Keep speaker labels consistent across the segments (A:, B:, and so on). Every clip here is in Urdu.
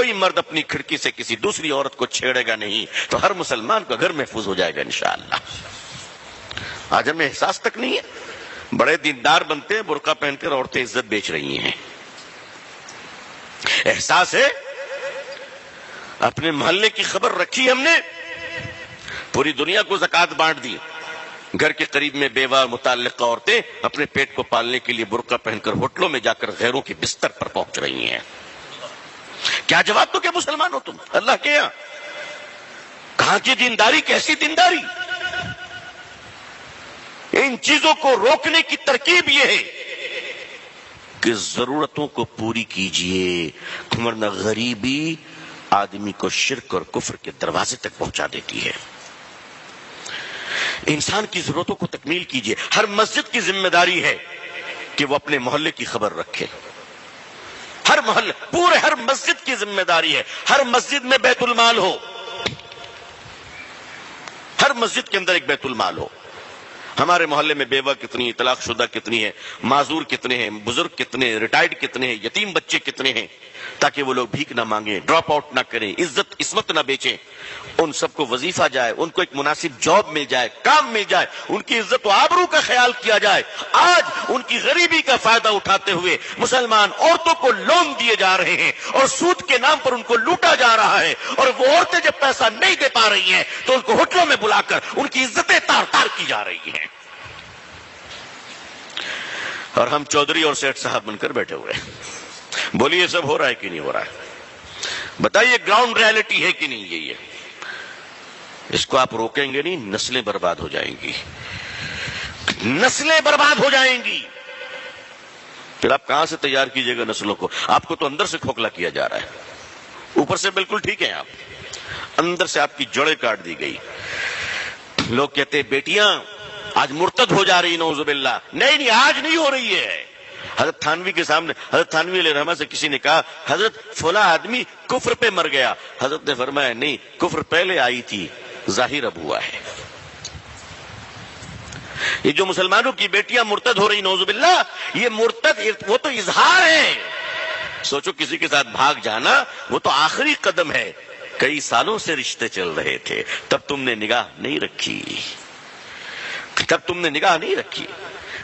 A: کوئی مرد اپنی کھڑکی سے کسی دوسری عورت کو چھیڑے گا نہیں تو ہر مسلمان کا گھر محفوظ ہو جائے گا انشاءاللہ۔ آج ہمیں احساس تک نہیں ہے، بڑے دیندار بنتے ہیں، برقع پہن کر عورتیں عزت بیچ رہی ہیں۔ احساس ہے، اپنے محلے کی خبر رکھی ہم نے، پوری دنیا کو زکوٰۃ بانٹ دی، گھر کے قریب میں بیوہ متعلقہ عورتیں اپنے پیٹ کو پالنے کے لیے برقع پہن کر ہوٹلوں میں جا کر غیروں کے بستر پر پہنچ رہی ہیں۔ کیا جواب دو کہ مسلمان ہو تم اللہ کے یہاں؟ کہاں کی دینداری، کیسی دینداری؟ ان چیزوں کو روکنے کی ترکیب یہ ہے کہ ضرورتوں کو پوری کیجئے، ورنہ غریبی آدمی کو شرک اور کفر کے دروازے تک پہنچا دیتی ہے۔ انسان کی ضرورتوں کو تکمیل کیجئے۔ ہر مسجد کی ذمہ داری ہے کہ وہ اپنے محلے کی خبر رکھے۔ ہر محلے، پورے ہر مسجد کی ذمہ داری ہے، ہر مسجد میں بیت المال ہو، ہر مسجد کے اندر ایک بیت المال ہو۔ ہمارے محلے میں بیوہ کتنی ہے، طلاق شدہ کتنی ہے، معذور کتنے ہیں، بزرگ کتنے ہیں، ریٹائرڈ کتنے ہیں، یتیم بچے کتنے ہیں، تاکہ وہ لوگ بھیک نہ مانگیں، ڈراپ آؤٹ نہ کریں، عزت عصمت نہ بیچیں، ان سب کو وظیفہ جائے، ان کو ایک مناسب جاب مل جائے، کام مل جائے، ان کی عزت و آبرو کا خیال کیا جائے۔ آج ان کی غریبی کا فائدہ اٹھاتے ہوئے مسلمان عورتوں کو لون دیے جا رہے ہیں اور سود کے نام پر ان کو لوٹا جا رہا ہے، اور وہ عورتیں جب پیسہ نہیں دے پا رہی ہیں تو ان کو ہوٹلوں میں بلا کر ان کی عزتیں تار تار کی جا رہی ہیں، اور ہم چودھری اور سیٹھ صاحب بن کر بیٹھے ہوئے ہیں۔ بولیے یہ سب ہو رہا ہے کہ نہیں ہو رہا ہے؟ بتائیے گراؤنڈ ریالٹی ہے کہ نہیں؟ یہ اس کو آپ روکیں گے نہیں، نسلیں برباد ہو جائیں گی، نسلیں برباد ہو جائیں گی۔ پھر آپ کہاں سے تیار کیجئے گا نسلوں کو؟ آپ کو تو اندر سے کھوکھلا کیا جا رہا ہے، اوپر سے بالکل ٹھیک ہے، آپ اندر سے آپ کی جڑیں کاٹ دی گئی۔ لوگ کہتے ہیں بیٹیاں آج مرتد ہو جا رہی، نعوذ باللہ۔ نہیں، آج نہیں ہو رہی ہے۔ حضرت تھانوی کے سامنے حضرت تھانوی علیہ الرحمہ سے کسی نے کہا حضرت فلاں آدمی کفر پہ مر گیا، حضرت نے فرمایا نہیں، کفر پہلے آئی تھی، ظاہر اب ہوا ہے۔ یہ جو مسلمانوں کی بیٹیاں مرتد ہو رہی، نعوذ باللہ، یہ مرتد وہ تو اظہار ہے۔ سوچو کسی کے ساتھ بھاگ جانا وہ تو آخری قدم ہے، کئی سالوں سے رشتے چل رہے تھے، تب تم نے نگاہ نہیں رکھی، تب تم نے نگاہ نہیں رکھی۔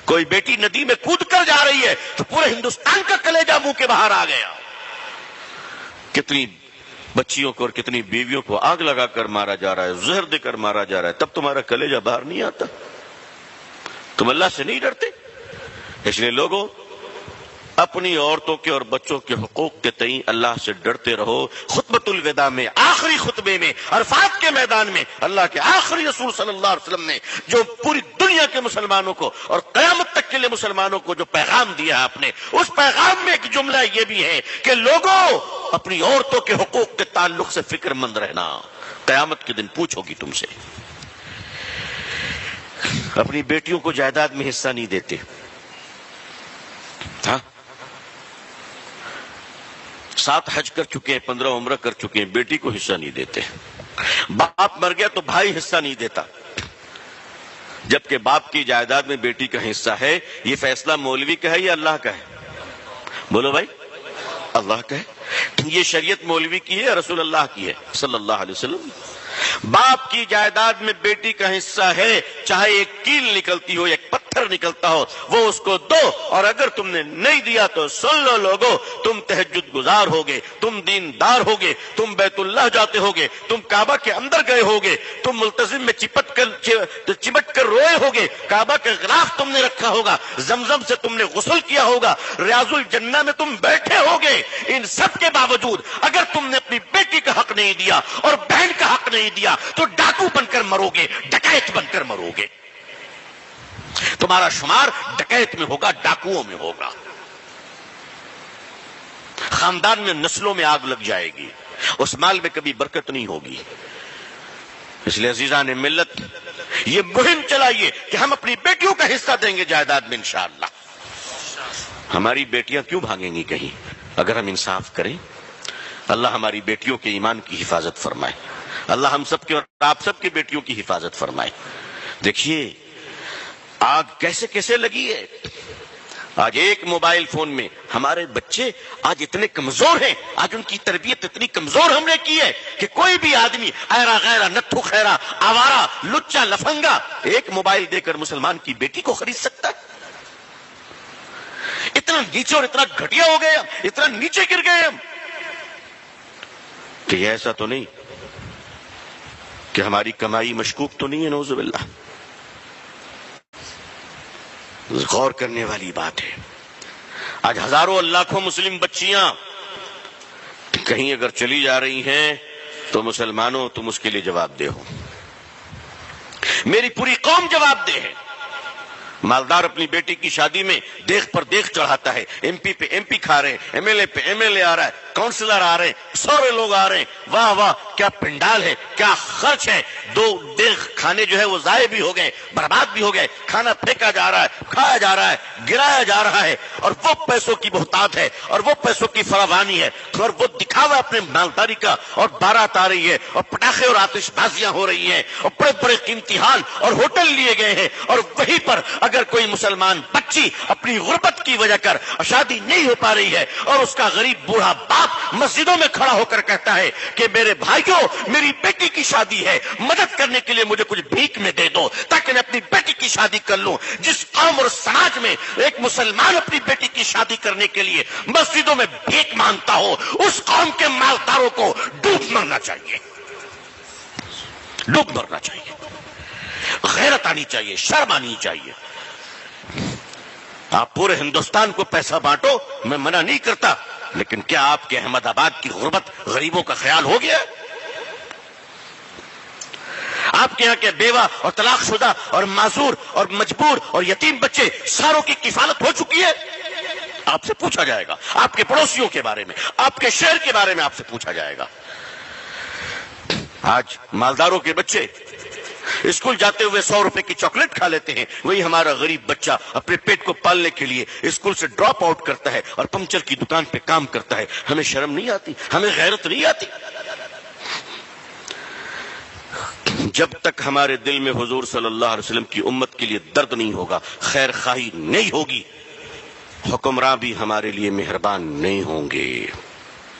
A: کوئی بیٹی ندی میں کود کر جا رہی ہے تو پورے ہندوستان کا کلیجہ منہ کے باہر آ گیا۔ کتنی بچیوں کو اور کتنی بیویوں کو آگ لگا کر مارا جا رہا ہے، زہر دے کر مارا جا رہا ہے، تب تمہارا کلیجہ باہر نہیں آتا؟ تم اللہ سے نہیں ڈرتے؟ اس لیے لوگوں، اپنی عورتوں کے اور بچوں کے حقوق کے تئیں اللہ سے ڈرتے رہو۔ خطبۃ الوداع میں، آخری خطبے میں، عرفات کے میدان میں اللہ کے آخری رسول صلی اللہ علیہ وسلم نے جو پوری دنیا کے مسلمانوں کو اور قیامت تک کے لیے مسلمانوں کو جو پیغام دیا ہے، آپ نے اس پیغام میں ایک جملہ یہ بھی ہے کہ لوگوں، اپنی عورتوں کے حقوق کے تعلق سے فکر مند رہنا، قیامت کے دن پوچھو گی تم سے۔ اپنی بیٹیوں کو جائیداد میں حصہ نہیں دیتے، ہاں، 7 حج کر چکے ہیں، 15 عمرہ کر چکے ہیں، بیٹی کو حصہ نہیں دیتے۔ باپ مر گیا تو بھائی حصہ نہیں دیتا، جبکہ باپ کی جائیداد میں بیٹی کا حصہ ہے۔ یہ فیصلہ مولوی کا ہے یا اللہ کا ہے؟ بولو بھائی، اللہ کا ہے۔ یہ شریعت مولوی کی ہے یا رسول اللہ کی ہے صلی اللہ علیہ وسلم؟ باپ کی جائیداد میں بیٹی کا حصہ ہے، چاہے ایک کیل نکلتی ہو، ایک پتھر نکلتا ہو، وہ اس کو دو، اور اگر تم نے نہیں دیا تو سن لو لوگوں، تم تہجد گزار ہوگے، تم دیندار ہوگے، تم بیت اللہ جاتے ہوگے، تم کعبہ کے اندر گئے ہوگے، تم ملتزم میں چمٹ کر روئے ہوگے، کعبہ کے غلاف تم نے رکھا ہوگا، زمزم سے تم نے غسل کیا ہوگا، ریاض الجنہ میں تم بیٹھے ہوگے۔ ان سب کے باوجود اگر تم نے اپنی بیٹی کا حق نہیں دیا اور بہن کا حق نہیں دیا تو ڈاکو بن کر مرو گے، ڈکیت بن کر مرو گے۔ تمہارا شمار ڈکیت میں ہوگا، ڈاکوؤں میں ہوگا، خاندان میں، نسلوں میں آگ لگ جائے گی، اس مال میں کبھی برکت نہیں ہوگی۔ اس لیے عزیزان ملت، یہ مہم چلائیے کہ ہم اپنی بیٹیوں کا حصہ دیں گے جائیداد میں انشاءاللہ۔ ہماری بیٹیاں کیوں بھاگیں گی کہیں اگر ہم انصاف کریں؟ اللہ ہماری بیٹیوں کے ایمان کی حفاظت فرمائے، اللہ ہم سب کے اور آپ سب کی بیٹیوں کی حفاظت فرمائے۔ دیکھیے آگ کیسے کیسے لگی ہے، آج ایک موبائل فون میں ہمارے بچے آج اتنے کمزور ہیں، آج ان کی تربیت اتنی کمزور ہم نے کی ہے کہ کوئی بھی آدمی ایرا غیرہ نتھو خیرہ آوارہ لچا لفنگا ایک موبائل دے کر مسلمان کی بیٹی کو خرید سکتا ہے؟ اتنا نیچے اور اتنا گھٹیا ہو گئے ہم، اتنا نیچے گر گئے ہم کہ ایسا تو نہیں کہ ہماری کمائی مشکوک تو نہیں ہے؟ نعوذ باللہ. غور کرنے والی بات ہے. آج ہزاروں لاکھوں مسلم بچیاں کہیں اگر چلی جا رہی ہیں تو مسلمانوں تم اس کے لیے جواب دہ ہو، میری پوری قوم جواب دہ ہے. مالدار اپنی بیٹی کی شادی میں دیکھ پر دیکھ چڑھاتا ہے، ایم پی پہ ایم پی کھا رہے ہیں، ایم ایل اے پہ ایم ایل اے آ رہا ہے، کاؤنسلر آ رہے ہیں، سارے لوگ آ رہے ہیں. واہ واہ کیا پنڈال ہے، کیا خرچ ہے. دو دیکھ کھانے جو ہے وہ ضائع بھی ہو گئے، برباد بھی ہو گئے، کھانا پھینکا جا رہا ہے، کھایا جا رہا ہے، گرایا جا رہا ہے. اور وہ پیسوں کی بہتات ہے اور وہ پیسوں کی فراوانی ہے اور وہ دکھاوا اپنے مالداری کا، اور بارات آ رہی ہے اور پٹاخے اور آتش بازیاں ہو رہی ہیں اور بڑے بڑے قیمتی ہال اور ہوٹل لیے گئے ہیں. اور وہیں پر اگر کوئی مسلمان بچی اپنی غربت کی وجہ کر شادی نہیں ہو پا رہی ہے اور اس کا غریب بوڑھا باپ مسجدوں میں کھڑا ہو کر کہتا ہے کہ میرے بھائیوں میری بیٹی کی شادی ہے، مدد کرنے کے لیے مجھے کچھ بھیک میں دے دو تاکہ میں اپنی بیٹی کی شادی کر لوں. جس قوم اور سماج میں ایک مسلمان اپنی بیٹی کی شادی کرنے کے لیے مسجدوں میں بھیک مانگتا ہو، اس قوم کے مالداروں کو ڈوب مرنا چاہیے، ڈوب مرنا چاہیے. غیرت آنی چاہیے، شرم آنی چاہیے. آپ پورے ہندوستان کو پیسہ بانٹو، میں منع نہیں کرتا، لیکن کیا آپ کے احمد آباد کی غربت غریبوں کا خیال ہو گیا؟ آپ کے یہاں کے بیوہ اور طلاق شدہ اور معذور اور مجبور اور یتیم بچے ساروں کی کفالت ہو چکی ہے؟ آپ سے پوچھا جائے گا. آپ کے پڑوسیوں کے بارے میں، آپ کے شہر کے بارے میں آپ سے پوچھا جائے گا. آج مالداروں کے بچے اسکول جاتے ہوئے 100 روپے کی چاکلیٹ کھا لیتے ہیں، وہی ہمارا غریب بچہ اپنے پیٹ کو پالنے کے لیے اسکول سے ڈراپ آؤٹ کرتا ہے اور پنکچر کی دکان پہ کام کرتا ہے. ہمیں شرم نہیں آتی؟ ہمیں غیرت نہیں آتی؟ جب تک ہمارے دل میں حضور صلی اللہ علیہ وسلم کی امت کے لیے درد نہیں ہوگا، خیر خواہی نہیں ہوگی، حکمراں بھی ہمارے لیے مہربان نہیں ہوں گے.